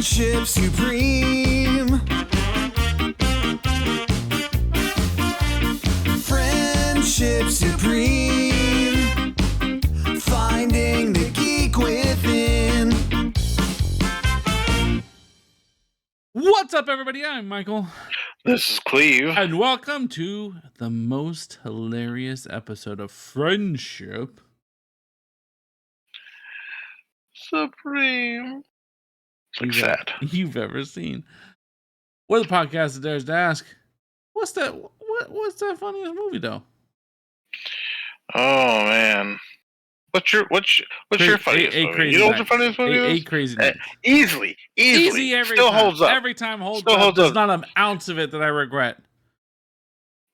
Friendship supreme. Friendship supreme. Finding the geek within. What's up, everybody? I'm Michael. This is Cleve. And welcome to the most hilarious episode of Friendship Supreme. you've ever seen. We're the podcast that dares to ask, what's that funniest movie though? Oh man. What's your funniest movie? You know what the funniest movie is? Crazy. Easily. Easy every Still time. holds up. Every time holds Still up. holds There's up. not an ounce of it that I regret.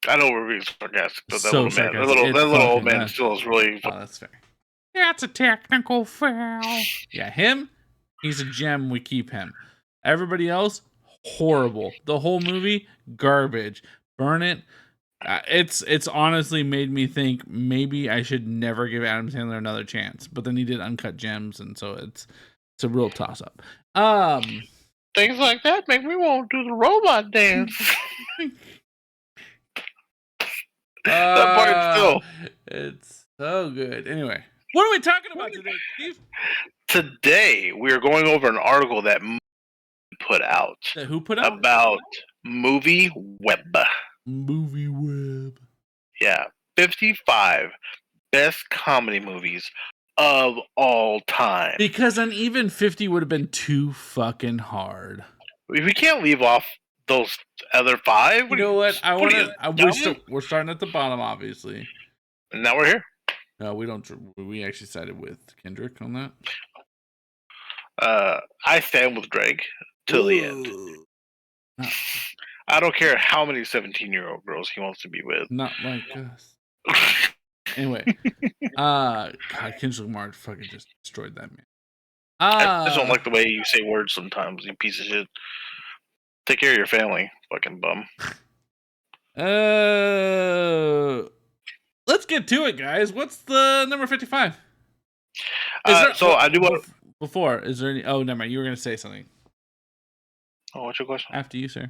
I know we're being sarcastic, but that So little man, sarcastic. that little old fucking man still is really. Oh, that's fair. That's a technical foul. Yeah, him, he's a gem. We keep him. Everybody else, horrible. The whole movie, garbage. Burn it. It's honestly made me think maybe I should never give Adam Sandler another chance. But then he did Uncut Gems, and so it's a real toss up. Things like that make me want to do the robot dance. That part still. It's so good. Anyway, what are we talking about today, Steve? Today we are going over an article that put out. Who put out? About Movie Web. Movie Web. Yeah, 55 best comedy movies of all time. Because an even 50 would have been too fucking hard. We can't leave off those other five. You know what? We're starting at the bottom, obviously. And now we're here. No, we don't. We actually sided with Kendrick on that. I stand with Drake till the end. No. I don't care how many 17-year-old girls he wants to be with. Not like us. Anyway, God, Kendrick Lamar fucking just destroyed that man. I just don't like the way you say words sometimes, you piece of shit. Take care of your family, fucking bum. Let's get to it, guys. What's the number 55? I do want before. Is there any? Oh, never mind. You were gonna say something. Oh, what's your question? After you, sir.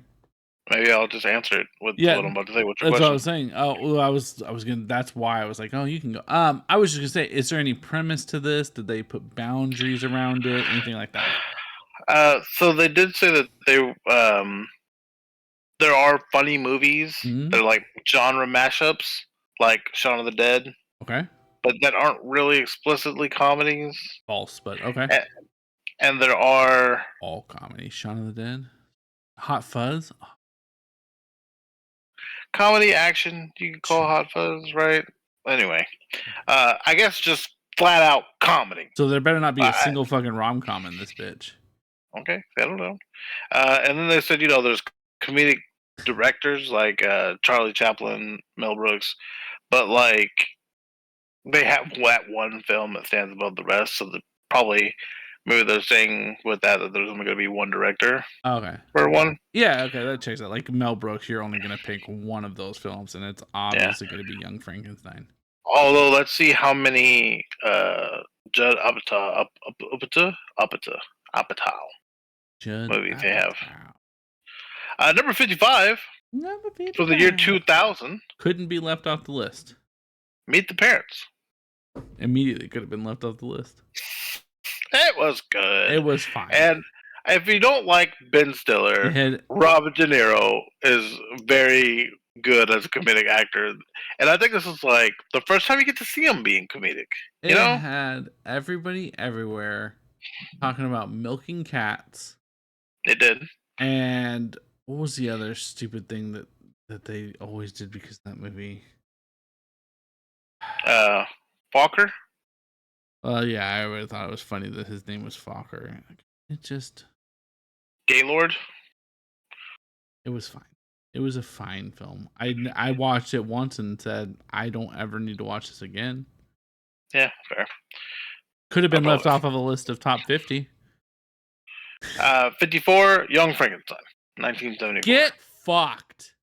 Maybe I'll just answer it with what I'm about to say. What's your that's question? What I was saying. Oh, well, I was gonna. That's why I was like, oh, you can go. I was just gonna say, is there any premise to this? Did they put boundaries around it? Anything like that? So they did say that there are funny movies. Mm-hmm. They're like genre mashups, like Shaun of the Dead. Okay. But that aren't really explicitly comedies. False, but okay. And there are all comedy. Shaun of the Dead, Hot Fuzz. Comedy action, you can call Hot Fuzz, right? Anyway, I guess just flat out comedy. So there better not be a single fucking rom-com in this bitch. Okay, I don't know. And then they said, there's comedic directors like Charlie Chaplin, Mel Brooks, but like they have that one film that stands above the rest. So maybe they're saying with that there's only going to be one director. Okay. For one. Yeah. Okay, that checks out. Like Mel Brooks, you're only going to pick one of those films, and it's obviously going to be Young Frankenstein. Although, let's see how many Judd Apatow movies they have. Number 55 for the year 2000. Couldn't be left off the list. Meet the Parents. Immediately could have been left off the list. It was good. It was fine. And if you don't like Ben Stiller, Robert De Niro is very good as a comedic actor. And I think this is like the first time you get to see him being comedic. It had everybody everywhere talking about milking cats. It did. And what was the other stupid thing that they always did because of that movie? Fokker? Yeah, I would have thought it was funny that his name was Fokker. It just... Gaylord? It was fine. It was a fine film. I watched it once and said, I don't ever need to watch this again. Yeah, fair. Could have been left off of a list of top 50. 54, Young Frankenstein, 1974. Get fucked.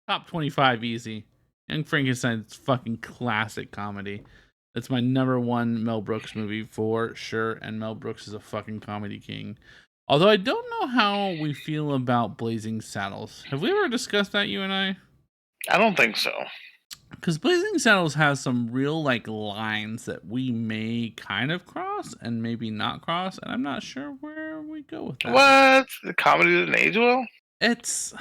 Top 25 easy. Young Frankenstein's fucking classic comedy. That's my number one Mel Brooks movie for sure. And Mel Brooks is a fucking comedy king. Although I don't know how we feel about Blazing Saddles. Have we ever discussed that, you and I? I don't think so. Because Blazing Saddles has some real like lines that we may kind of cross and maybe not cross, and I'm not sure where we go with that. What? The comedy didn't age well? It's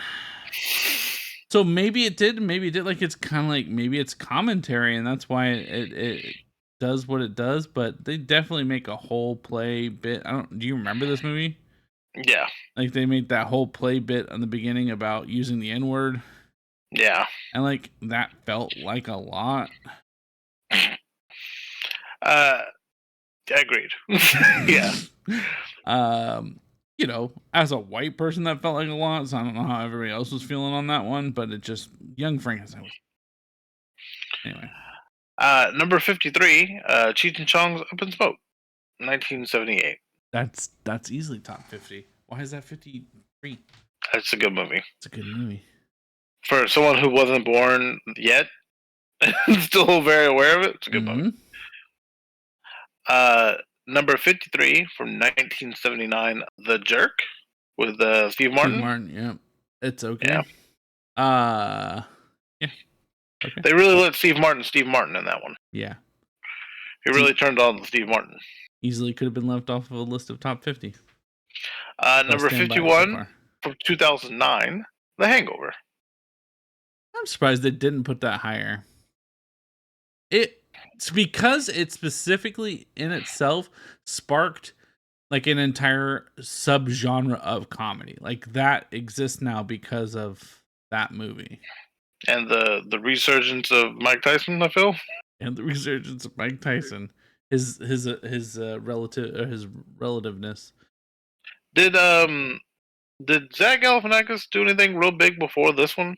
so maybe it did, maybe it did. Like it's kind of like maybe it's commentary, and that's why it does what it does. But they definitely make a whole play bit. Do you remember this movie? Yeah. Like they made that whole play bit on the beginning about using the N word. Yeah. And like that felt like a lot. Agreed. Yeah. You know, as a white person, that felt like a lot. So I don't know how everybody else was feeling on that one, but it just young Frankenstein was. Anyway. Number 53, Cheech and Chong's Up in Smoke, 1978. That's easily top 50. Why is that 53? That's a good movie. It's a good movie. For someone who wasn't born yet, still very aware of it, it's a good movie. Number 53 from 1979, The Jerk, with Steve Martin. Steve Martin, yeah. It's okay. Yeah. Yeah. Okay. They really let Steve Martin in that one. Yeah. He really turned on Steve Martin. Easily could have been left off of a list of top 50. Number 51 from 2009, The Hangover. I'm surprised they didn't put that higher. It's because it specifically in itself sparked like an entire subgenre of comedy. Like that exists now because of that movie. And the resurgence of Mike Tyson, I feel. And the resurgence of Mike Tyson, his relativeness. Did Zach Galifianakis do anything real big before this one?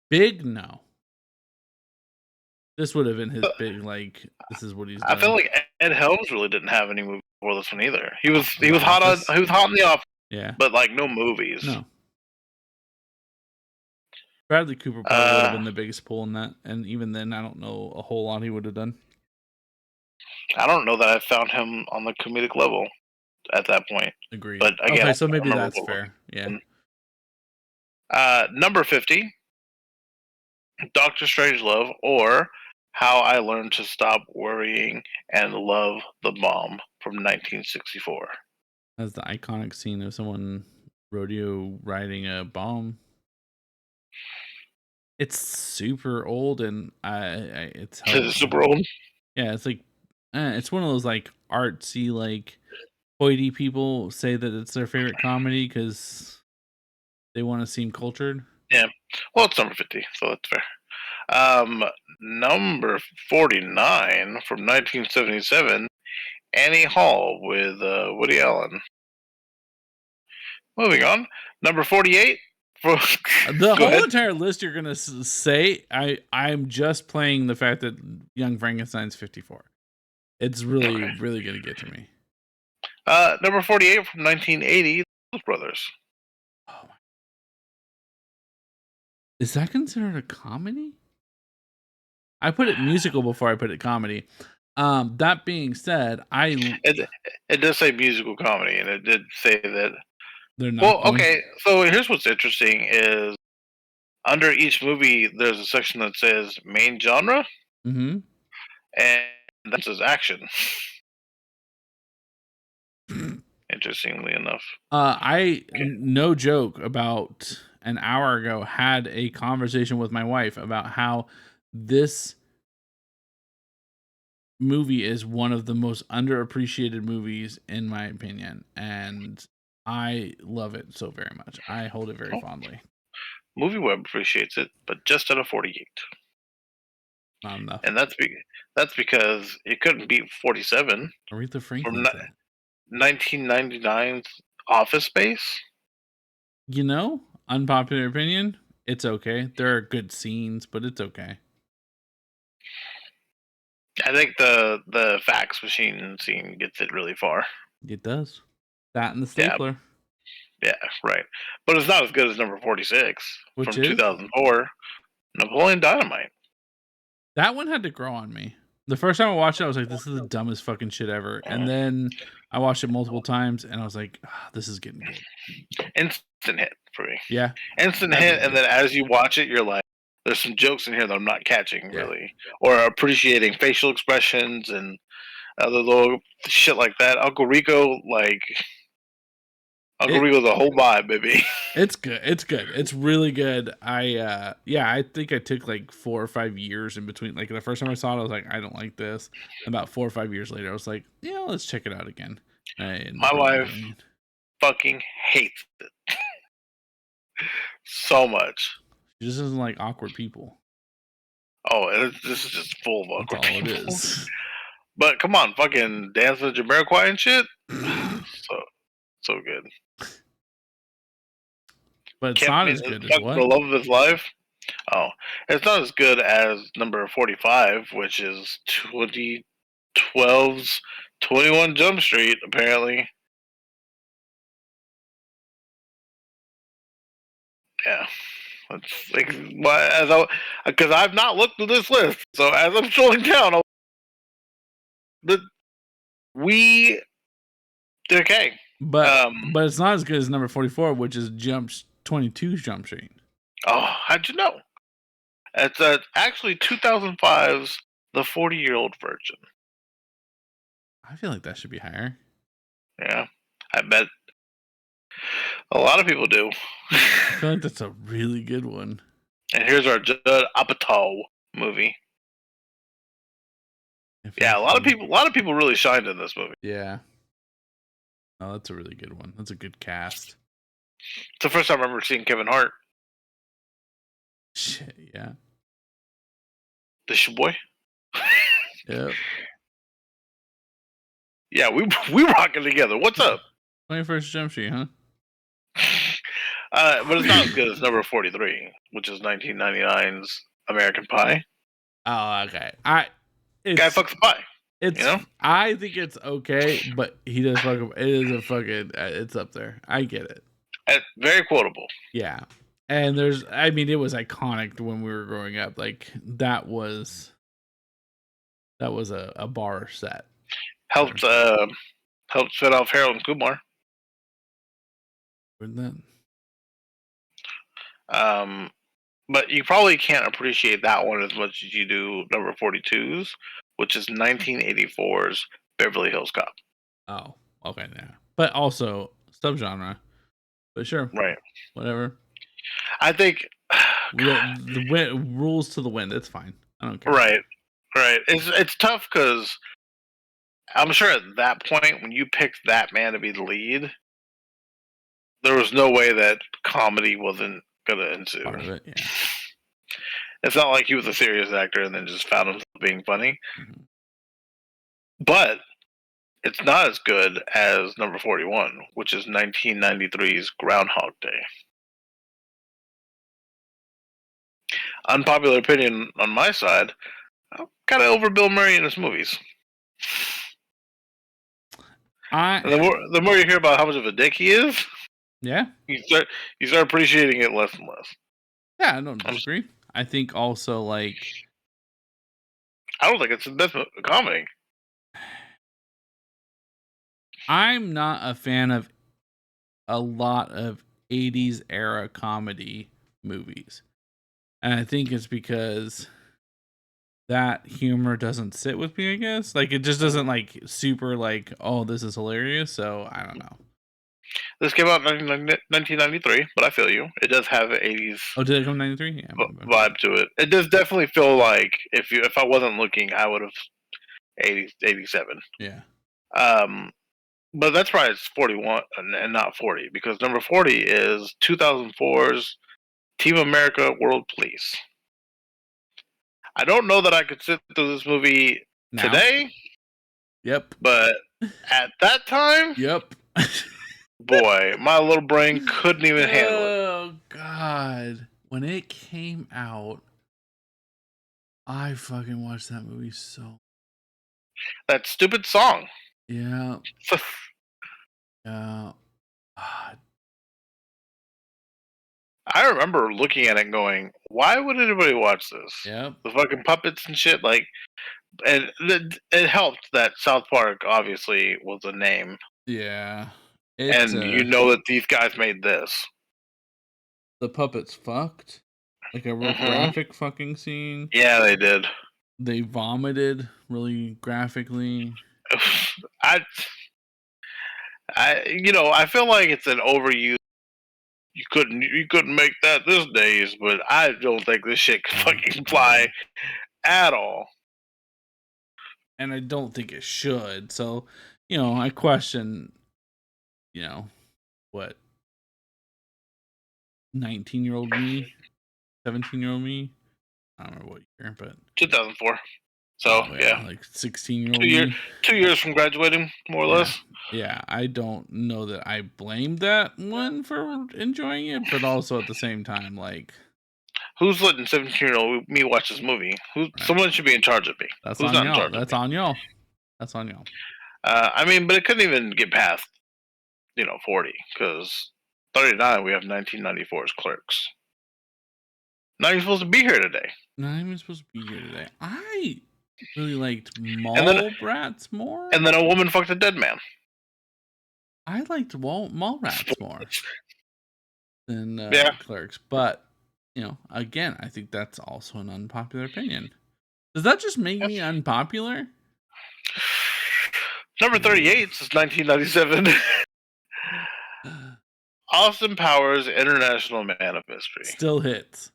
Big? No. This would have been his big, like, this is what he's done. I feel like Ed Helms really didn't have any movies before this one either. He was hot in The Office. Yeah. But like no movies. No. Bradley Cooper probably would have been the biggest pull in that, and even then I don't know a whole lot he would have done. I don't know that I found him on the comedic level at that point. Agreed. But again, okay, so maybe that's fair. Yeah. Number 50, Dr. Strangelove, or How I Learned to Stop Worrying and Love the Bomb from 1964. That's the iconic scene of someone rodeo riding a bomb. It's super old, and it's super old. Yeah, it's like it's one of those like artsy, like hoity people say that it's their favorite comedy because they want to seem cultured. Yeah, well, it's number 50, so that's fair. Number 49 from 1977, Annie Hall with Woody Allen. Moving on, number 48. The whole entire list you're gonna say, I'm just playing the fact that Young Frankenstein's 54. It's really really gonna get to me. Number 48 from 1980, Blues Brothers. Oh my. Is that considered a comedy? I put it musical before I put it comedy. That being said, it does say musical comedy, and it did say that. They're not. Well, okay. So here's what's interesting: is under each movie there's a section that says main genre, mm-hmm. and that says action. Interestingly enough, no joke, about an hour ago had a conversation with my wife about how this movie is one of the most underappreciated movies in my opinion, and I love it so very much. I hold it very fondly. Movie Web appreciates it, but just at a 48. Not enough. And that's because it couldn't beat 47 Aretha Franklin from 1999's Office Space. You know, unpopular opinion, it's okay. There are good scenes, but it's okay. I think the fax machine scene gets it really far. It does. That and the stapler. Yeah, right. But it's not as good as number 46 from 2004, Napoleon Dynamite. That one had to grow on me. The first time I watched it, I was like, "This is the dumbest fucking shit ever." And then I watched it multiple times, and I was like, "This is getting good." Instant hit for me. Yeah, Instant I hit, believe and then as you watch it, you're like, "There's some jokes in here that I'm not catching Yeah. really, or appreciating facial expressions and other little shit like that." Uncle Rico's a whole vibe, baby. It's good. It's good. It's really good. I think I took like 4 or 5 years in between. Like the first time I saw it, I was like, I don't like this. About 4 or 5 years later, I was like, yeah, let's check it out again. I ended My up really wife enjoying it. fucking hates it so much. She just doesn't like awkward people. Oh, this is just full of That's awkward all it people. is. But come on, fucking dance with Jamiroquai and shit. So good. But it's Can't not mean as good as fuck the what? love of his life. Oh, it's not as good as number 45, which is 2012's 21 Jump Street, apparently. Yeah. It's like, because I've not looked at this list, so as I'm scrolling down, we okay. But it's not as good as number 44, which is 22 Jump Street. Oh, how'd you know? It's actually 2005's The 40-Year-Old Virgin. I feel like that should be higher. Yeah, I bet a lot of people do. I feel like that's a really good one. And here's our Judd Apatow movie. Yeah, a lot of people really shined in this movie. Yeah. Oh, that's a really good one. That's a good cast. It's the first time I remember seeing Kevin Hart. Shit, yeah. This your boy? Yep. Yeah, we rocking together. What's up? 21st Jump Street, huh? But it's not as good as number 43, which is 1999's American Pie. Oh, okay. Guy fucks the pie. It's, you know? I think it's okay, but he does fuck up. It is a fucking. It's up there. I get it. It's very quotable. Yeah, and it was iconic when we were growing up. Like that was a bar set. Helped set off Harold and Kumar. Wouldn't that? But you probably can't appreciate that one as much as you do number 42's, which is 1984's Beverly Hills Cop. Oh, okay, yeah. But also subgenre. But sure, right? Whatever. I think the wind, rules to the wind. It's fine. I don't care. Right. It's tough because I'm sure at that point when you picked that man to be the lead, there was no way that comedy wasn't gonna ensue. Part of it, yeah. It's not like he was a serious actor and then just found himself being funny. Mm-hmm. But it's not as good as number 41, which is 1993's Groundhog Day. Unpopular opinion on my side, I'm kind of over Bill Murray in his movies. The more you hear about how much of a dick he is, yeah, you start appreciating it less and less. Yeah, I don't disagree. I think also I don't think it's the best comedy. I'm not a fan of a lot of 80s era comedy movies. And I think it's because that humor doesn't sit with me, I guess. Like, it just doesn't, super, oh, this is hilarious. So, I don't know. This came out in 1993, but I feel you. It does have an 80s Oh, did it come 93? Yeah, vibe to it. It does definitely feel like if I wasn't looking, I would have 87. Yeah. But that's probably it's 41 and not 40 because number 40 is 2004's Team America World Police. I don't know that I could sit through this movie today. Yep. But at that time, yep. Boy, my little brain couldn't even handle it. Oh God. When it came out, I fucking watched that movie so. That stupid song. Yeah. Yeah. I remember looking at it and going, why would anybody watch this? Yep. The fucking puppets and shit. Like, And it helped that South Park obviously was a name, Yeah. It and you know that these guys made this. the puppets fucked. Like a real Hmm. graphic fucking scene. Yeah, they did. They vomited really graphically. I, I feel like it's an overuse. You couldn't make that this days, but I don't think this shit could fucking fly No. at all. And I don't think it should. So, I question, you know, what 19-year-old me, 17-year-old me. I don't remember what year, but 2004. So yeah, like 16-year-old 2 year, me. 2 years from graduating, more or Yeah. less. Yeah, I don't know that I blame that one for enjoying it, but also at the same time, like, Who's letting 17-year-old me watch this movie? right, Someone should be in charge of me. that's Who's on not in y'all. charge of That's me? on y'all. That's on y'all. I mean, but it couldn't even get past 40 because 39 we have 1994's Clerks. Not even supposed to be here today. Not even supposed to be here today. I really liked And then Mallrats more. and then a woman fucked a dead man. I liked Mallrats more than Yeah. Clerks, but again, I think that's also an unpopular opinion. Does that just make me unpopular? Number 38 is 1997. Austin Powers, International Man of Mystery. Still hits.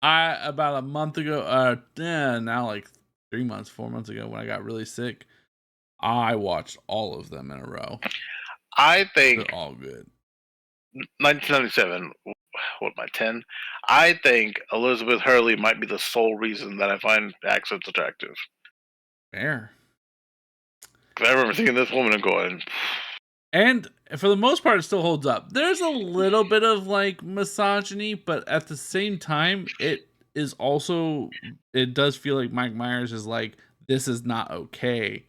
I about a month ago, now like 3 months, 4 months ago, when I got really sick, I watched all of them in a row. I think They're all good. 1997. What am I, 10? I think Elizabeth Hurley might be the sole reason that I find accents attractive. Fair. 'Cause I remember seeing this woman and going, And for the most part, it still holds up. There's a little bit of like misogyny, but at the same time, it does feel like Mike Myers is like, this is not okay.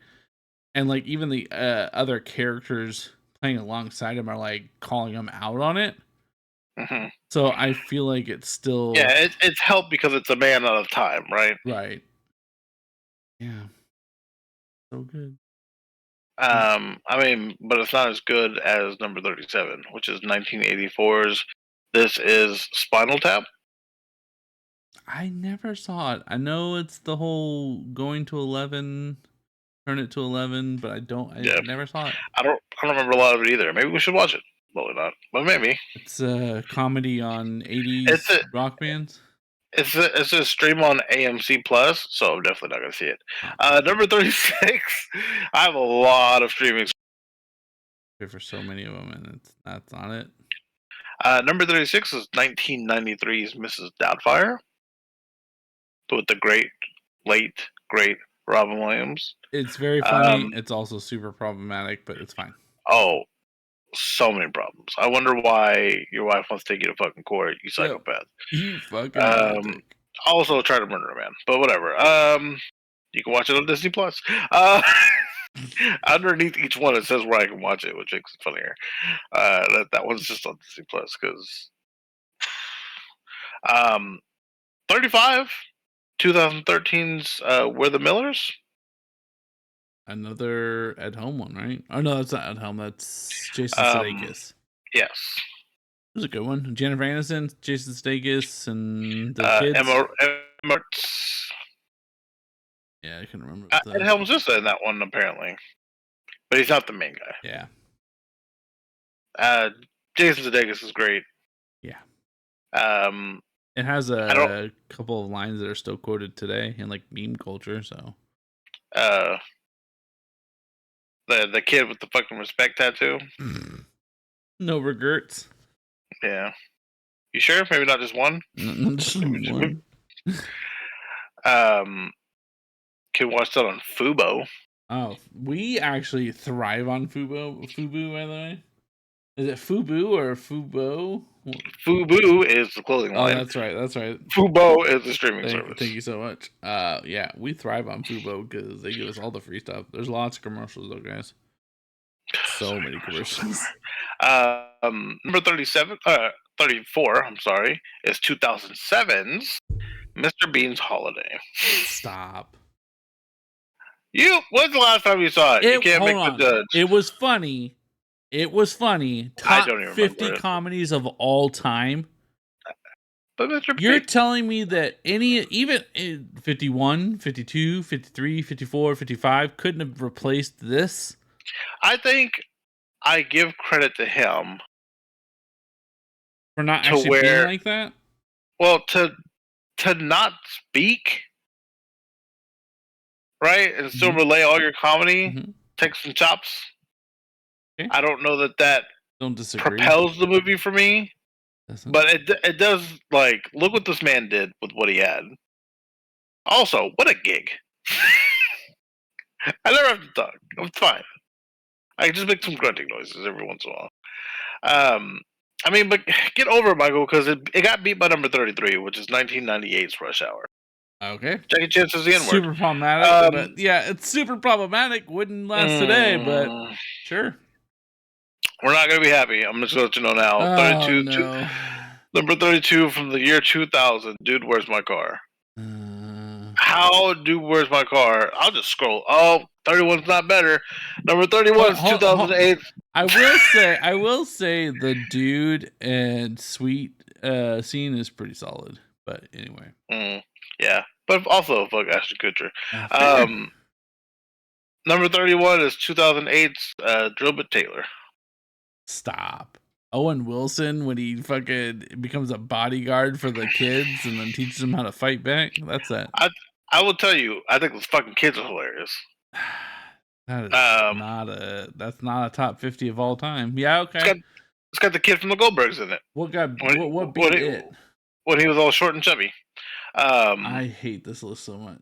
And like even the other characters playing alongside him are like calling him out on it. mm-hmm. So I feel like it's still Yeah, it's helped because it's a man out of time, right? right. Yeah. So good. I mean, but it's not as good as number 37, which is 1984's This Is Spinal Tap. I never saw it. I know it's the whole going to 11, turn it to 11, but I Yeah. never saw it. I don't remember a lot of it either. Maybe we should watch it. Probably not, but maybe. It's a comedy on It's 80s a rock bands. it's a stream on AMC Plus, so I'm definitely not gonna see it. Oh, Number 36. I have a lot of streaming. for so many of them, and that's on it. Number 36 is 1993's Mrs. Doubtfire with the late great Robin Williams. It's very funny. It's also super problematic, but it's fine. Oh, so many problems. I wonder why your wife wants to take you to fucking court, you psychopath. You fucking lunatic. Also try to murder a man, but whatever. You can watch it on Disney Plus. Underneath each one, it says where I can watch it, which makes it funnier. That one's just on Disney Plus because 35, 2013's We're the Millers. Another at home one, right? Oh no, that's not at home. That's Jason Sudeikis. Yes. It was a good one. Jennifer Aniston, Jason Sudeikis, and the kids. Emma, Yeah, I can remember. Ed Helms is in that one apparently, but he's not the main guy. Yeah. Jason Sudeikis is great. Yeah. It has a couple of lines that are still quoted today in like meme culture. So. The kid with the fucking respect tattoo. No regrets. Yeah. You sure? Maybe not just one? Just one. Can watch that on Fubo. Oh, we actually thrive on Fubo. Fubu, by the way. Is it Fubu or Fubo? Fubu is the clothing line. Oh, that's right. That's right. Fubo is the streaming service. Thank you so much. Yeah, we thrive on Fubo because they give us all the free stuff. There's lots of commercials though, guys. So many commercials. Number 34, I'm sorry, is 2007's Mr. Bean's Holiday. Stop. When's the last time you saw it? You can't hold make on. the judge. It was funny. It was funny. Top don't even 50 remember it. comedies of all time. But Mr. You're P, telling me that even 51, 52, 53, 54, 55 couldn't have replaced this? I think I give credit to him For not to actually being where, like that? well, to not speak, right, and still Mhm. relay all your comedy, Mhm. take some chops. Okay. I don't know that Don't disagree. propels the movie for me, Doesn't. but it does. Like, look what this man did with what he had. Also, what a gig! I never have to talk. I'm fine. I can just make some grunting noises every once in a while. I mean, but get over it, Michael, because it got beat by number 33, which is 1998's Rush Hour. Okay. Jackie Chan says the N word. Super problematic, but yeah, it's super problematic. Wouldn't last today, but sure. We're not going to be happy. I'm just going to let you know now. Oh, 32, no. number 32 from the year 2000. Dude, where's my car? How, Dude, where's my car? I'll just scroll. Oh, 31's not better. Number 31 is 2008. I will say the dude and sweet scene is pretty solid. But anyway. Yeah. But also, fuck Ashton Kutcher. Fair. Number 31 is 2008's Drill Bit Taylor. Stop. Owen Wilson when he fucking becomes a bodyguard for the kids and then teaches them how to fight back. That's that. I will tell you, I think those fucking kids are hilarious. That is that's not a top 50 of all time. Yeah, okay. It's got the kid from the Goldbergs in it. What beat it? When he was all short and chubby. I hate this list so much.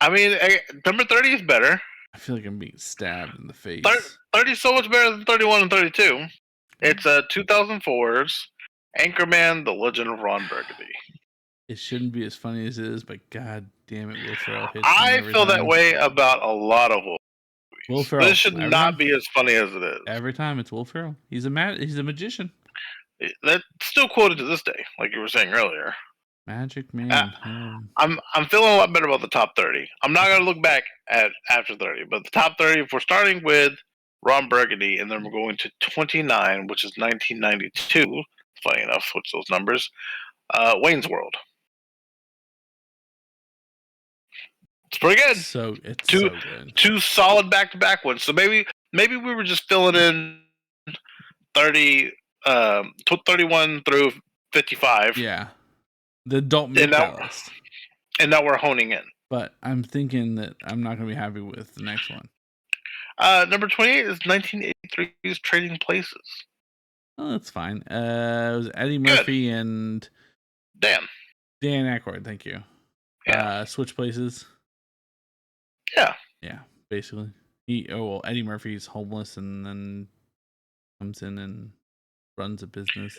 I mean, number 30 is better. I feel like I'm being stabbed in the face. 30 is so much better than 31 and 32. It's 2004's Anchorman: The Legend of Ron Burgundy. It shouldn't be as funny as it is, but god damn it, Will Ferrell hits I feel that way about a lot of movies. Will Ferrell. This should not be as funny as it is. Every time it's Will Ferrell. He's a magician. That's still quoted to this day, like you were saying earlier. Magic man. I'm feeling a lot better about the top 30. I'm not gonna look back at after 30, but the top 30. If we're starting with Ron Burgundy, and then we're going to 29, which is 1992. Funny enough, switch those numbers. Wayne's World. It's pretty good. It's so good. Two solid back-to-back ones. So maybe we were just filling in 30, 31 through 55. Yeah. Don't make that list. And now we're honing in. But I'm thinking that I'm not going to be happy with the next one. Number 28 is 1983's Trading Places. Oh, that's fine. It was Eddie Murphy and Dan Aykroyd. Thank you. Yeah. Switch places. Yeah. Yeah. Basically, Eddie Murphy's homeless and then comes in and runs a business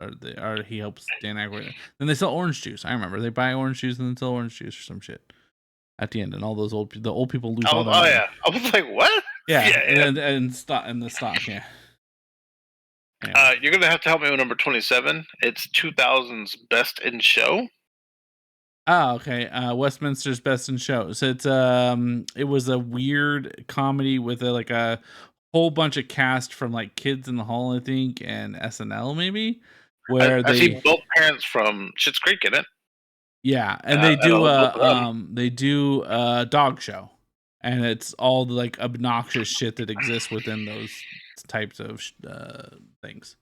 or he helps Dan Aykroyd. Then they sell orange juice. I remember they buy orange juice and then sell orange juice or some shit at the end, and all those the old people lose all their money. Yeah, I was like, what? Yeah. And the stock. Yeah. Anyway. You're gonna have to help me with number 27. It's 2000's Best in Show. Oh, okay. Westminster's Best in Show. So it was a weird comedy with a whole bunch of cast from like Kids in the Hall, I think, and SNL maybe, where I see both parents from Schitt's Creek in it. Yeah, and they do a dog show, and it's all the like obnoxious shit that exists within those types of things.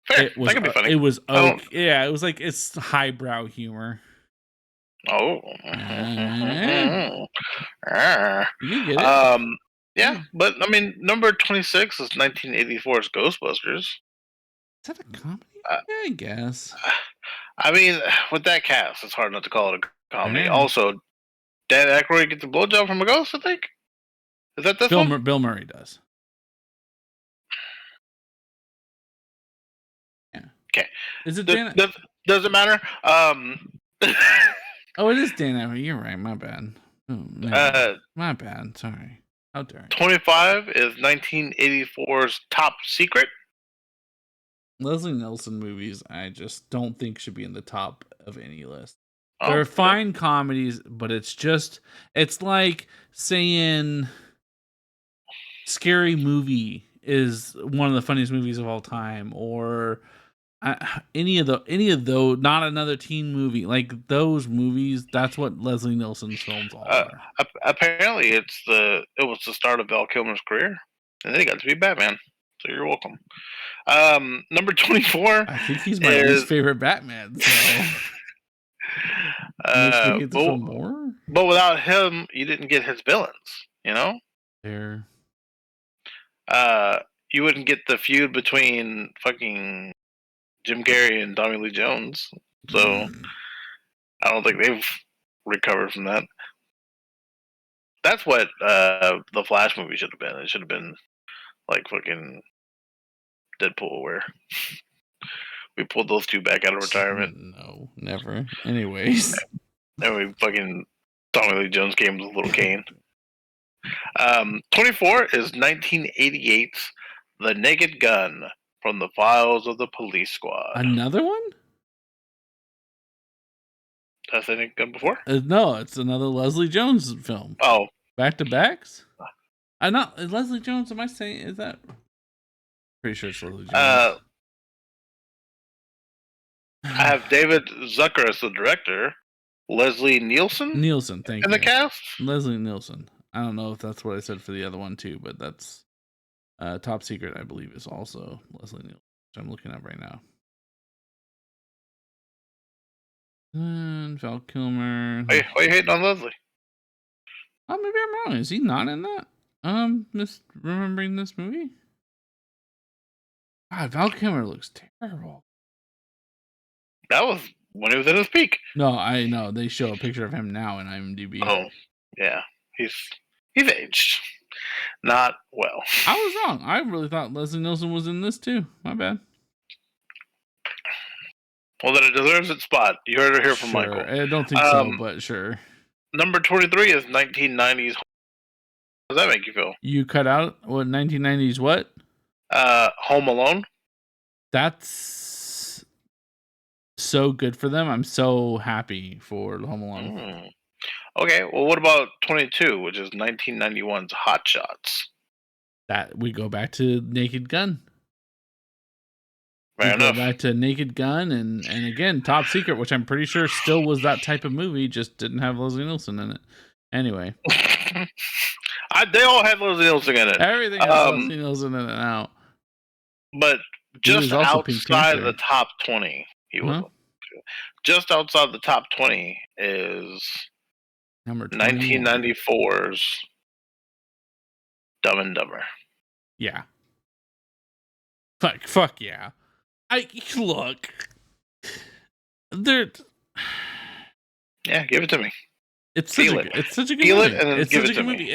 Fair. That could be funny. It was it was like it's highbrow humor. Oh. You get it. Yeah, but I mean, number 26 is 1984's Ghostbusters. Is that a comedy? Yeah, I guess. I mean, with that cast, it's hard not to call it a comedy. Yeah. Also, Dan Aykroyd gets a blowjob from a ghost, I think. Is that this one? Bill Murray does. Yeah. Okay. Is it does it matter? Oh, it is Dan Aykroyd. You're right. My bad. Oh, my bad. Sorry. How dare you? 25 is 1984's Top Secret. Leslie Nielsen movies, I just don't think should be in the top of any list. They're okay. fine comedies, but it's like saying Scary Movie is one of the funniest movies of all time, or any of those, Not Another Teen Movie, like those movies. That's what Leslie Nielsen's films all Uh, are. apparently, it was the start of Val Kilmer's career, and then he got to be Batman. So you're welcome. Number 24 I think he's my is least favorite Batman, so makes me hate the but, film more. but without him, you didn't get his villains. You know, There, uh, you wouldn't get the feud between fucking Jim Carrey and Tommy Lee Jones. So I don't think they've recovered from that. That's what the Flash movie should have been. It should have been like fucking Deadpool, where we pulled those two back out of retirement, no, never. Anyways, and we fucking Tommy Lee Jones came with a little cane. 24 is 1988's The Naked Gun from the Files of the Police Squad. another one? Has The Naked Gun before? No, it's another Leslie Jones film. Oh, Back to backs? I'm not Leslie Jones. Am I saying is that? Pretty sure it's Leslie Jones. I have David Zucker as the director, Leslie Nielsen Nielsen, thank in you. the cast. Leslie Nielsen. I don't know if that's what I said for the other one too, but that's Top Secret, I believe, is also Leslie Nielsen, which I'm looking at right now. And Val Kilmer. Why are you hating on Leslie? Oh, maybe I'm wrong. Is he not in that? Remembering this movie? God, Val Kilmer looks terrible. That was when he was at his peak. No, I know. They show a picture of him now in IMDb. Oh, yeah, he's aged not well. I was wrong. I really thought Leslie Nielsen was in this too. My bad. Well, then it deserves its spot. You heard it here from Sure. Michael. I don't think so, but sure. Number 23 is 1990s. How does that make you feel? You cut out what 1990s what? Home Alone. That's so good for them. I'm so happy for Home Alone. Okay, well, what about 22, which is 1991's Hot Shots? That we go back to Naked Gun. Fair enough. Go back to Naked Gun and again Top Secret, which I'm pretty sure still was that type of movie, just didn't have Leslie Nielsen in it. Anyway, they all had Leslie Nielsen in it. Everything has Leslie Nielsen in it now. But just outside of the top 20, he was just outside the top 20 is number 1994's Dumb and Dumber. Yeah. Fuck yeah. Look. Yeah, give it to me. It's such a good Feel movie. it and then It's give such it a to good me. movie.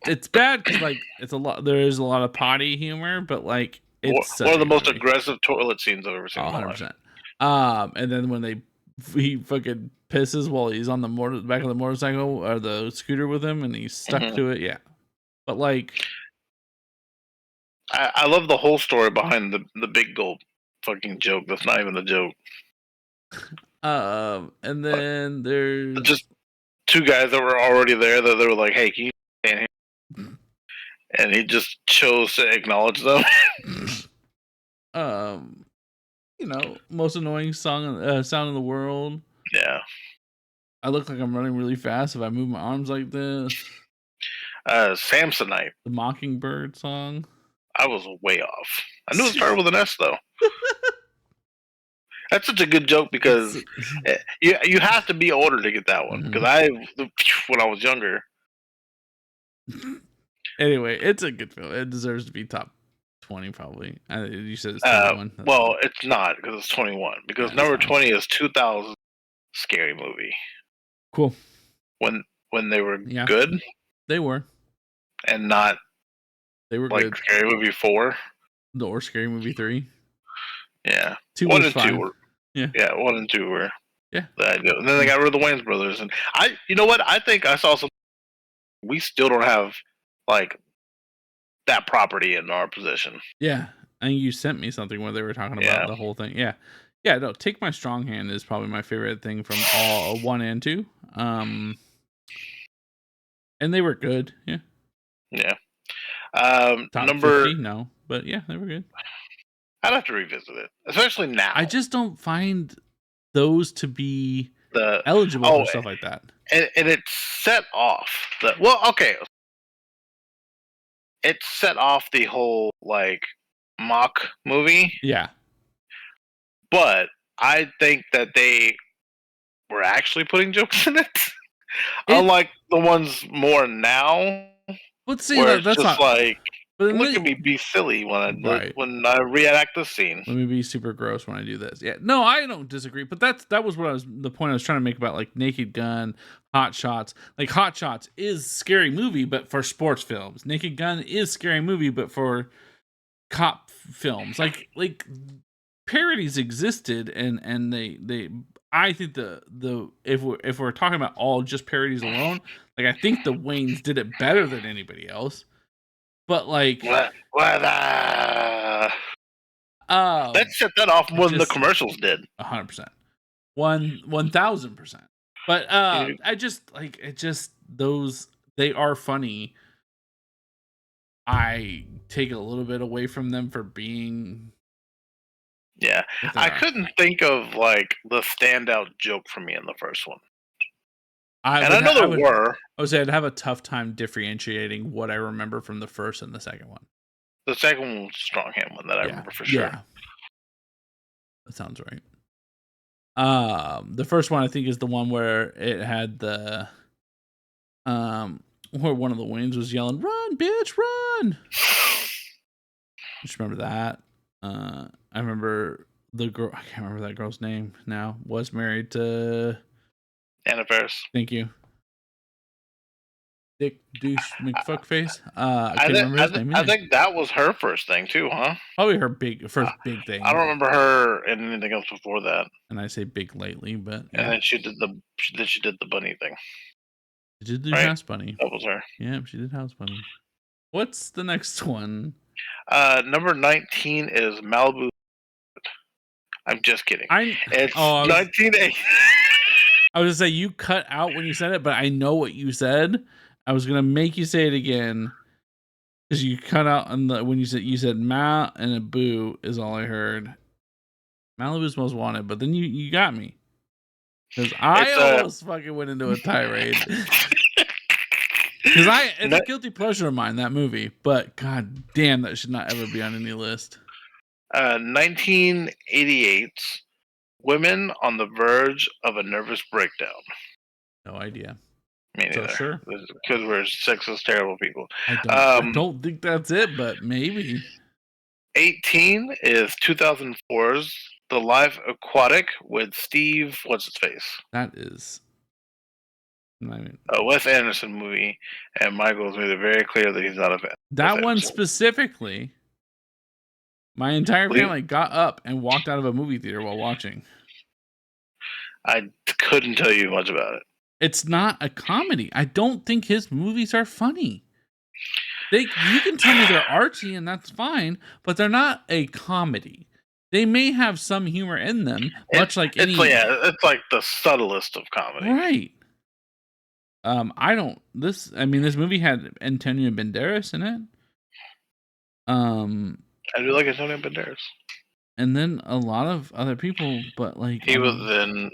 It's bad because like it's a lot. There is a lot of potty humor, but like it's one of the most movie. aggressive toilet scenes I've ever seen. 100%. And then when he fucking pisses while he's on the back of the motorcycle or the scooter with him, and he's stuck to it. Yeah, but like I love the whole story behind the big gulp fucking joke. That's not even a joke. And then there's just two guys that were already there that they were like, "Hey, can you stand here?" And he just chose to acknowledge them. Most annoying sound in the world. Yeah. I look like I'm running really fast if I move my arms like this. Samsonite. The Mockingbird song. I was way off. I knew it started with an S though. That's such a good joke because you have to be older to get that one. Because when I was younger. Anyway, it's a good film. It deserves to be top 20 probably. You said it's 21. Well, it's not because it's 21. Because number 20 is 2000 Scary Movie. Cool. When they were good. They were. And not. They were like good. Scary Movie 4. Or Scary Movie 3. Yeah. 1 and 2 were. Yeah, 1 and 2 were. Yeah. And then they got rid of the Wayans brothers. And you know what? I think I saw some. We still don't have like that property in our possession. Yeah. I think you sent me something where they were talking about the whole thing. Yeah. Yeah, no, Take My Strong Hand is probably my favorite thing from all 1 and 2. And they were good. Yeah. Yeah. Top Number 50? No. But yeah, they were good. I'd have to revisit it, especially now. I just don't find those to be The eligible oh, for stuff like that. and it set off the okay. It set off the whole like mock movie, Yeah. but I think that they were actually putting jokes in it, It unlike the ones more now, But see, where it's that's just not. like, But then look at me be silly right. when I reenact this scene. Let me be super gross when I do this. Yeah, no, I don't disagree. But that was what the point I was trying to make about like Naked Gun, Hot Shots. Like Hot Shots is scary movie, but for sports films. Naked Gun is scary movie, but for cop films. Like parodies existed, and they. I think the if we're talking about all just parodies alone, like I think the Waynes did it better than anybody else. But like, What? That set that off more than the commercials did. 100%, 1,000%. But I just like it. Just those they are funny. I take it a little bit away from them for being. Yeah, I couldn't think of like the standout joke for me in the first one. I know there were. I would say I'd have a tough time differentiating what I remember from the first and the second one. The second one was the Strong Hand one that I remember for sure. Yeah. That sounds right. The first one I think is the one where it had the where one of the Waynes was yelling, "Run, bitch, run!" Just remember that. I remember the girl. I can't remember that girl's name now. Was married to Anna Faris. Thank you. Dick douche McFuckface. I can't remember his name either. I think that was her first thing too, huh? Probably her first big thing. I don't remember her in anything else before that. And I say big lately, but yeah. And then she did the bunny thing. She did do House Bunny. That was her. Yeah, she did House Bunny. What's the next one? Number 19 is Malibu. I'm just kidding. It's 1980. I was gonna say you cut out when you said it, but I know what you said. I was gonna make you say it again because you cut out on the when you said Mal and a boo is all I heard. Malibu's Most Wanted, but then you got me because I almost fucking went into a tirade because it's a guilty pleasure of mine, that movie, but god damn, that should not ever be on any list. 1988. Women on the Verge of a Nervous Breakdown. No idea. Me neither. So sure. Because we're sexist, terrible people. I don't think that's it, but maybe. 18 is 2004's The Life Aquatic with Steve, what's his face? That is a Wes Anderson movie, and Michael's made it very clear that he's not a fan. That one specifically, my entire family got up and walked out of a movie theater while watching. I couldn't tell you much about it. It's not a comedy. I don't think his movies are funny. You can tell me they're artsy and that's fine, but they're not a comedy. They may have some humor in them, much like any. It's like the subtlest of comedy, right? This movie had Antonio Banderas in it. I do like Antonio Banderas. And then a lot of other people, but like he was in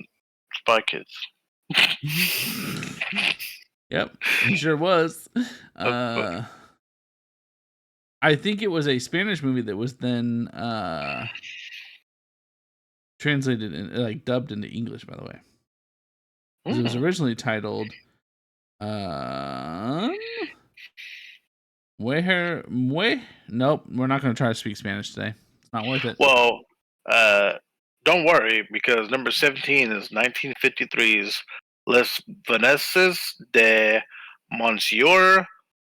Spy Kids. Yep, he sure was. I think it was a Spanish movie that was then translated and dubbed into English, by the way. It was originally titled Nope, we're not going to try to speak Spanish today. It's not worth it. Well, don't worry, because number 17 is 1953's Les Veneces de Monsieur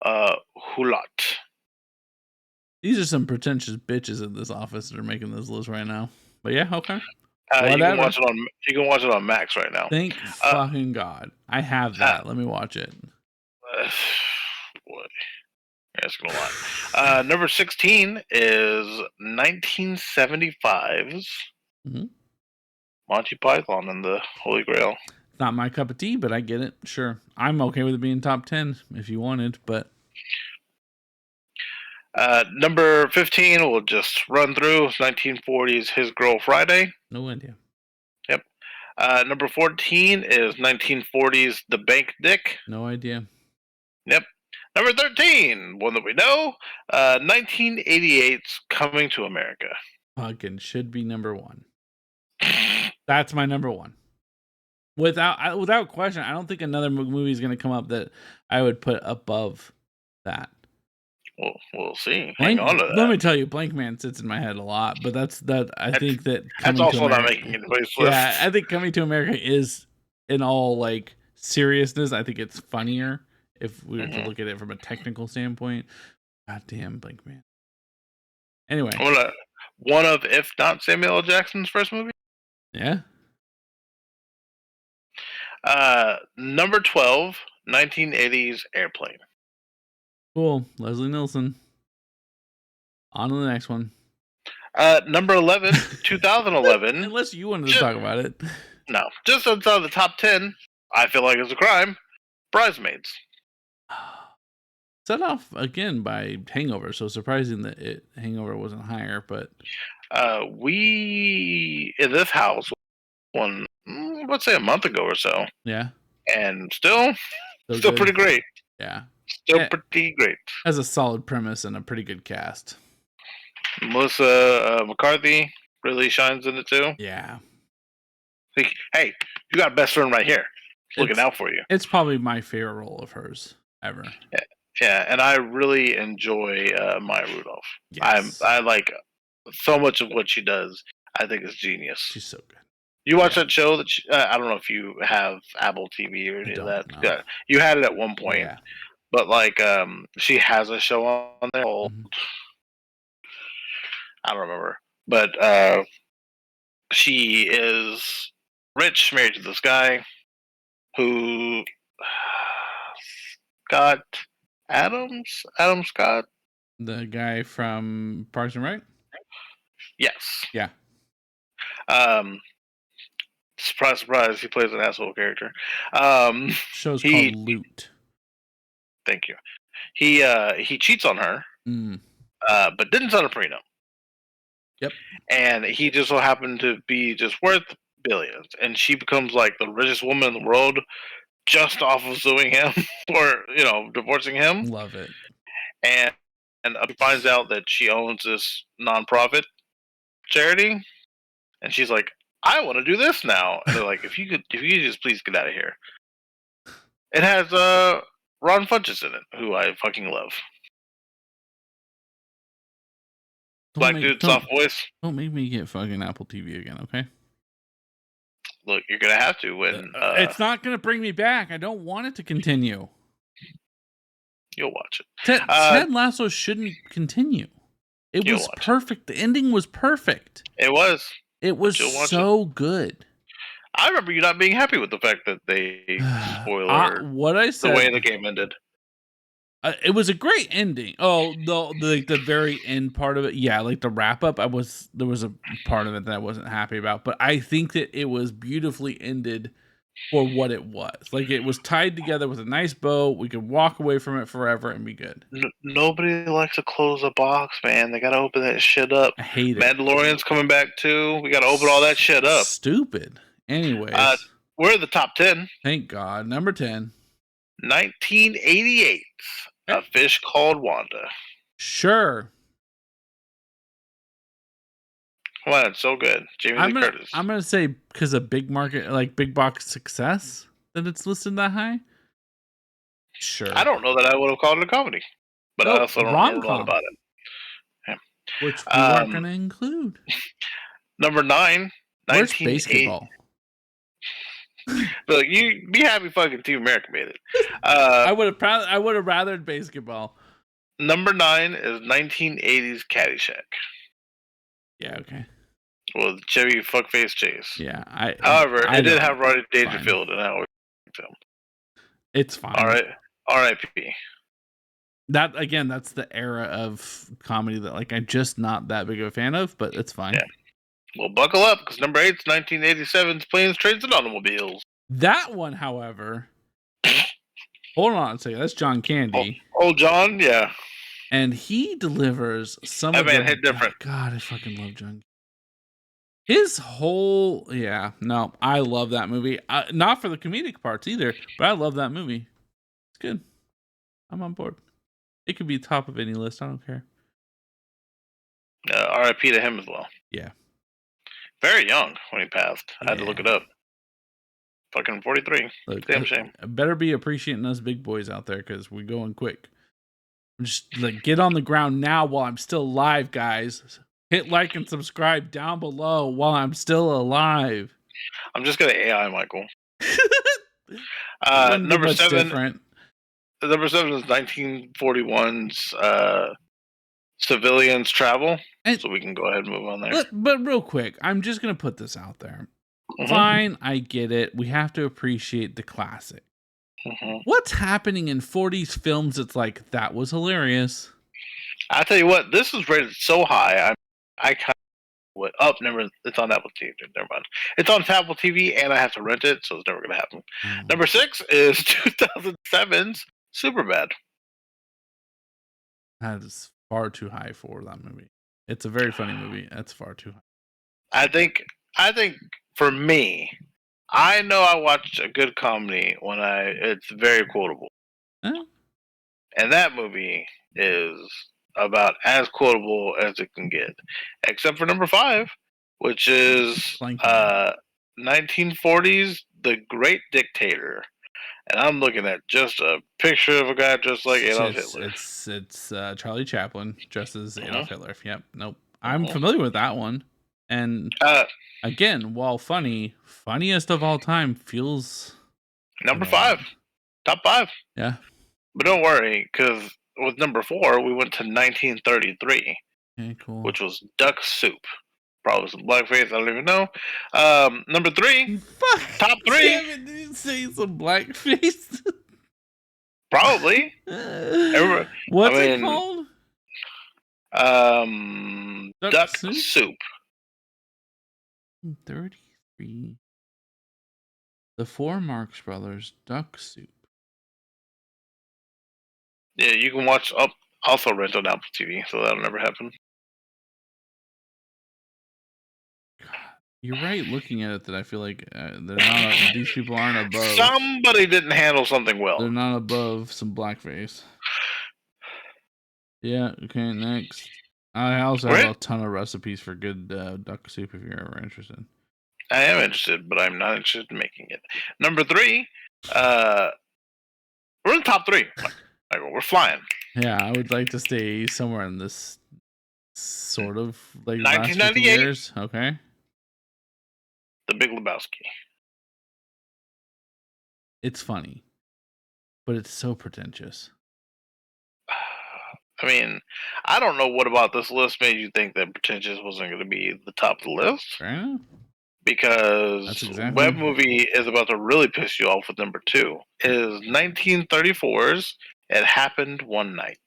Hulot. These are some pretentious bitches in this office that are making this list right now. But yeah, okay. You can watch it on Max right now. Thank fucking God. I have that. Let me watch it. Boy. That's gonna lie. Number 16 is 1975's Monty Python and the Holy Grail. It's not my cup of tea, but I get it. Sure. I'm okay with it being top 10 if you wanted, but Number 15, we'll just run through 1940s His Girl Friday. no idea. Yep. Number 14 is 1940s The Bank Dick. No idea. Yep. Number 13, one that we know, 1988's Coming to America. Fucking should be number one. That's my number one. Without question, I don't think another movie is going to come up that I would put above that. We'll see. Hang on to that. Let me tell you, Blank Man sits in my head a lot, but I think that that's also not making anybody's list. Yeah, I think Coming to America is, in all like seriousness, I think it's funnier if we were to look at it from a technical standpoint. God damn, Blank Man. Anyway, one of, if not Samuel L. Jackson's first movie. Yeah. Number 12, 1980s Airplane. Cool. Leslie Nielsen. On to the next one. Number 11, 2011. Unless you wanted to talk about it. No. Just outside the top 10, I feel like it's a crime. Bridesmaids. Set off again by Hangover, so surprising that Hangover wasn't higher, but we in this house one, let's say a month ago or so. Yeah. And still pretty great. Yeah. Still pretty great. Has a solid premise and a pretty good cast. Melissa McCarthy really shines in it too. Yeah. Like, hey, you got a best friend right here. Looking out for you. It's probably my favorite role of hers ever. Yeah, and I really enjoy Maya Rudolph. Yes. I like so much of what she does. I think is genius. She's so good. You watch that show that I don't know if you have Apple TV or any of that. No. Yeah, you had it at one point. Yeah. But like she has a show on there called I don't remember. But she is rich, married to this guy who Scott Adam Scott. The guy from Parks and Rec? Yes. Yeah. Surprise, surprise, he plays an asshole character. Show's called Loot. Thank you. He cheats on her, but didn't sign a prenup. Yep. And he just so happened to be just worth billions, and she becomes like the richest woman in the world just off of suing him or divorcing him. Love it. And finds out that she owns this nonprofit charity, and she's like, I want to do this now. And they're like, if you could just please get out of here. It has Ron Funches in it, who I fucking love. Black dude, soft voice. Don't make me get fucking Apple TV again, okay? Look, you're gonna have to when it's not gonna bring me back. I don't want it to continue. You'll watch it. Ted Lasso shouldn't continue. It was perfect. The ending was perfect. It was. It was so good. I remember you not being happy with the fact that they spoiler what I said. The way the game ended. It was a great ending. Oh, the very end part of it, yeah, like the wrap up. There was a part of it that I wasn't happy about, but I think that it was beautifully ended for what it was. Like it was tied together with a nice bow. We could walk away from it forever and be good. Nobody likes to close a box, man. They gotta open that shit up. I hate it. Mandalorian's coming back too. We gotta open all that shit up. Stupid. Anyways, we're in the top 10. Thank God. Number 10. 1988. A Fish Called Wanda. Sure. Come on, it's so good. Jamie Lee Curtis. I'm gonna say because of big market, like big box success, that it's listed that high. Sure. I don't know that I would have called it a comedy, but I also don't know a lot about it. Yeah. Which we weren't gonna include. Number 9. Where's basketball? Look, you be happy fucking Team America made it. I would have rathered basketball. Number 9 is 1980s Caddyshack. Yeah, okay. Well, Chevy fuckface Chase. Yeah, however, it did have Rodney Dangerfield, and I always liked him. It's fine. All right, R.I.P. That again, that's the era of comedy that like I'm just not that big of a fan of, but it's fine. Yeah. Well, buckle up, because number 8's 1987's Planes, Trains, and Automobiles. That one, however, hold on a second. That's John Candy. Old John, yeah. And he delivers some That of man the hit different. God, I fucking love John. His whole I love that movie. Not for the comedic parts either, but I love that movie. It's good. I'm on board. It could be top of any list. I don't care. R.I.P. to him as well. Yeah. Very young when he passed. I had to look Yeah. it up. Fucking 43. Look, Damn shame. I better be appreciating us big boys out there because we're going quick. Just like get on the ground now while I'm still alive, guys. Hit like and subscribe down below while I'm still alive. I'm just gonna AI Michael. Wouldn't be Number much 7. different. Number 7 is 1941's Civilians Travel. And- so we can go ahead and move on there. But real quick, I'm just gonna put this out there. Mhm. Fine, I get it. We have to appreciate the classic. Mhm. What's happening in 40s films? It's like that was hilarious. I tell you what, this was rated so high. I kind of went up. Never. It's on Apple TV. Never mind. It's on Apple TV, and I have to rent it, so it's never gonna happen. Number 6 is 2007's Superbad. That is far too high for that movie. It's a very funny movie. That's far too high. I think for me, I know I watched a good comedy when it's very quotable. Huh? And that movie is about as quotable as it can get. Except for number 5, which is 1940s The Great Dictator. And I'm looking at just a picture of a guy just like Adolf Hitler. It's Charlie Chaplin dressed as Adolf Hitler. Yep. Nope. I'm Mhm. familiar with that one. And again, while funny, funniest of all time feels Number 5. Top 5. Yeah. But don't worry, because with number 4, we went to 1933, Okay, cool. which was Duck Soup. Probably some blackface, I don't even know. Number 3, Fuck. top 3. Damn it, did you say some blackface? Probably. What's it called? Duck Soup. 33. The 4 Marx Brothers, Duck Soup. Yeah, you can watch also rent on Apple TV, so that'll never happen. You're right looking at it that I feel like these people aren't above. Somebody didn't handle something well. They're not above some blackface. Yeah, okay, next. I also have a ton of recipes for good duck soup if you're ever interested. I am interested, but I'm not interested in making it. Number 3, we're in the top 3. We're flying. Yeah, I would like to stay somewhere in this sort of like last 50 1998. years. Okay. The Big Lebowski. It's funny, but it's so pretentious. I mean, I don't know what about this list made you think that pretentious wasn't going to be the top of the list. Fair enough. Because Web Movie is about to really piss you off with number 2. It is 1934's It Happened One Night.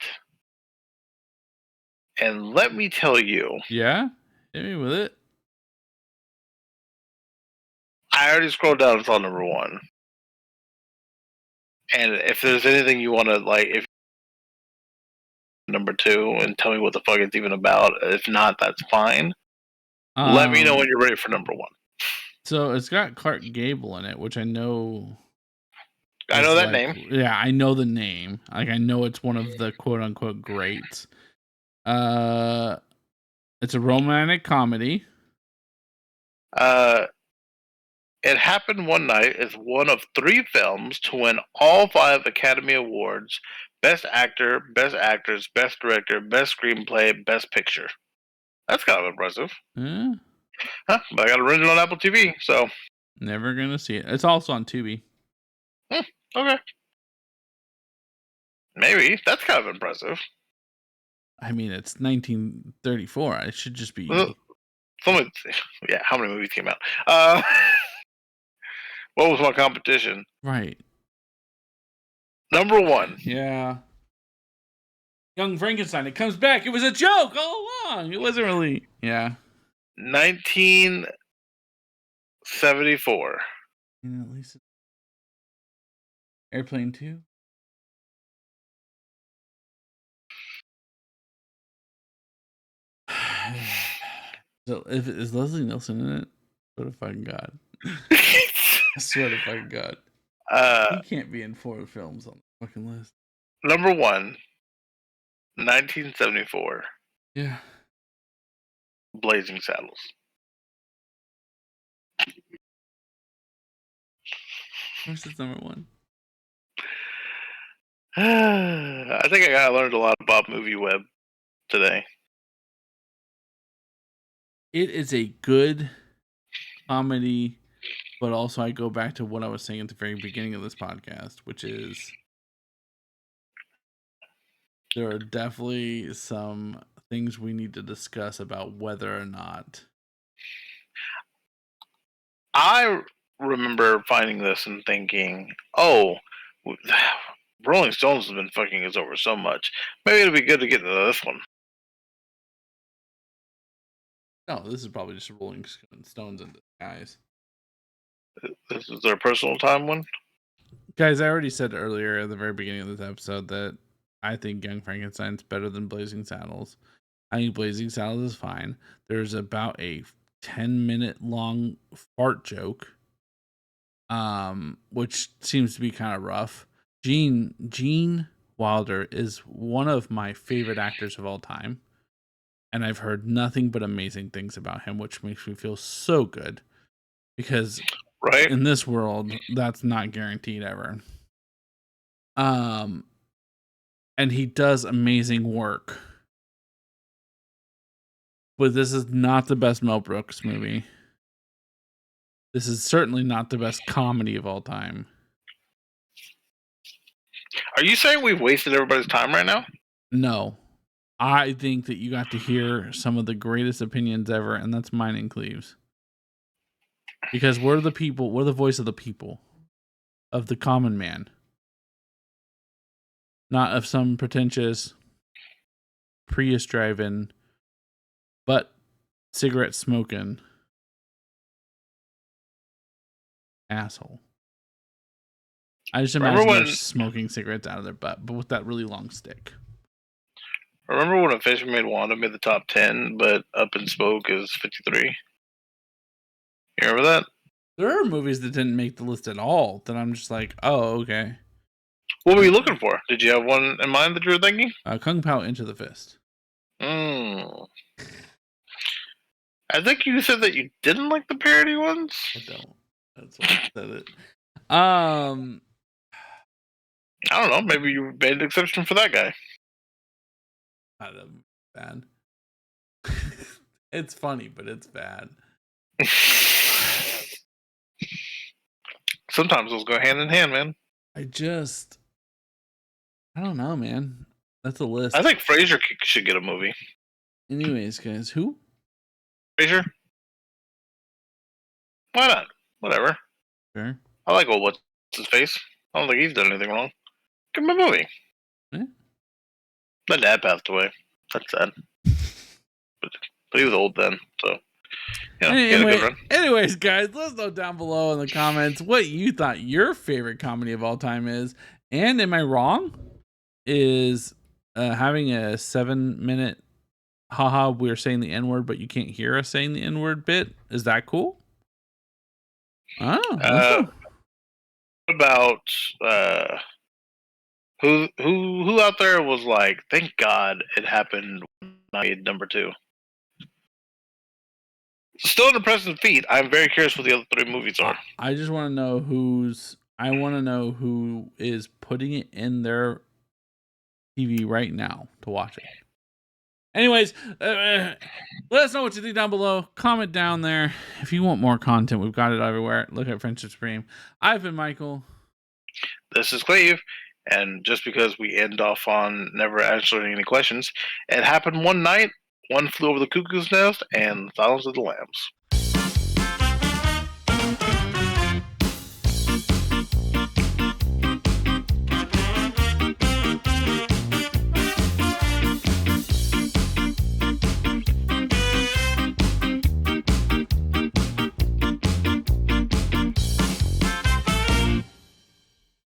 And let me tell you. Yeah? Hit me with it. I already scrolled down and saw number 1. And if there's anything you want to, like, if number 2 and tell me what the fuck it's even about. If not, that's fine. Let me know when you're ready for number 1. So it's got Clark Gable in it, which I know. I know that name. Yeah, I know the name. Like, I know it's one of the quote unquote greats. It's a romantic comedy. It Happened One Night is one of 3 films to win all 5 Academy Awards: Best Actor, Best Actress, Best Director, Best Screenplay, Best Picture. That's kind of impressive. Yeah. Huh? But I got it rented on Apple TV, so. Never gonna see it. It's also on Tubi. Okay. Maybe. That's kind of impressive. I mean, it's 1934. It should just be. Yeah, how many movies came out? What was my competition? Right. Number 1. Yeah. Young Frankenstein. It comes back. It was a joke all along. It wasn't really. Yeah. 1974. At least Airplane 2. So if is Leslie Nielsen in it? I swear to fucking God. I swear to fucking God. He can't be in 4 films on the fucking list. Number 1, 1974, Yeah. Blazing Saddles. Where's his number 1? I think I learned a lot about Movie Web today. It is a good comedy, but also I go back to what I was saying at the very beginning of this podcast, which is there are definitely some things we need to discuss about whether or not. I remember finding this and thinking, oh, Rolling Stones has been fucking us over so much. Maybe it'd be good to get to this one. No, this is probably just Rolling Stones in disguise. This is their personal time one. Guys, I already said earlier at the very beginning of this episode that I think Young Frankenstein's better than Blazing Saddles. I think Blazing Saddles is fine. There's about a 10-minute long fart joke, which seems to be kind of rough. Gene Wilder is one of my favorite actors of all time, and I've heard nothing but amazing things about him, which makes me feel so good because Right? in this world that's not guaranteed ever. And he does amazing work. But this is not the best Mel Brooks movie. This is certainly not the best comedy of all time. Are you saying we've wasted everybody's time right now? No. I think that you got to hear some of the greatest opinions ever, and that's mine and Cleve's. Because we're the people, we're the voice of the people, of the common man. Not of some pretentious Prius driving, but cigarette smoking asshole. I just imagine they're smoking cigarettes out of their butt, but with that really long stick. Remember when A Face Made Wanda made the top 10, but Up in Smoke is 53? You remember that? There are movies that didn't make the list at all that I'm just like, oh, okay. What were you looking for? Did you have one in mind that you were thinking? Kung Pao Into the Fist. I think you said that you didn't like the parody ones. I don't. That's why I said it. I don't know. Maybe you made an exception for that guy. don't know. Bad. It's funny, but it's bad. Sometimes those go hand in hand, man. I don't know, man. That's a list. I think Frasier should get a movie. Anyways, guys, who? Frasier? Why not? Whatever. Sure. I like old what's his face. I don't think he's done anything wrong. Give him a movie. Yeah. My dad passed away. That's sad. but he was old then, so yeah. Anyways, guys, let us know down below in the comments what you thought your favorite comedy of all time is. And am I wrong? Is having a 7-minute haha, we're saying the N-word, but you can't hear us saying the N-word bit. Is that cool? What about who out there was like, thank God it happened when I made number 2? Still in the present feed. I'm very curious what the other 3 movies are. I just want to know who is putting it in their TV right now to watch it. Anyways, let us know what you think down below. Comment down there. If you want more content, we've got it everywhere. Look at Friendship Supreme. I've been Michael. This is Cleve. And just because we end off on never answering any questions, it happened one night, one flew over the cuckoo's nest, and Silence of the Lambs.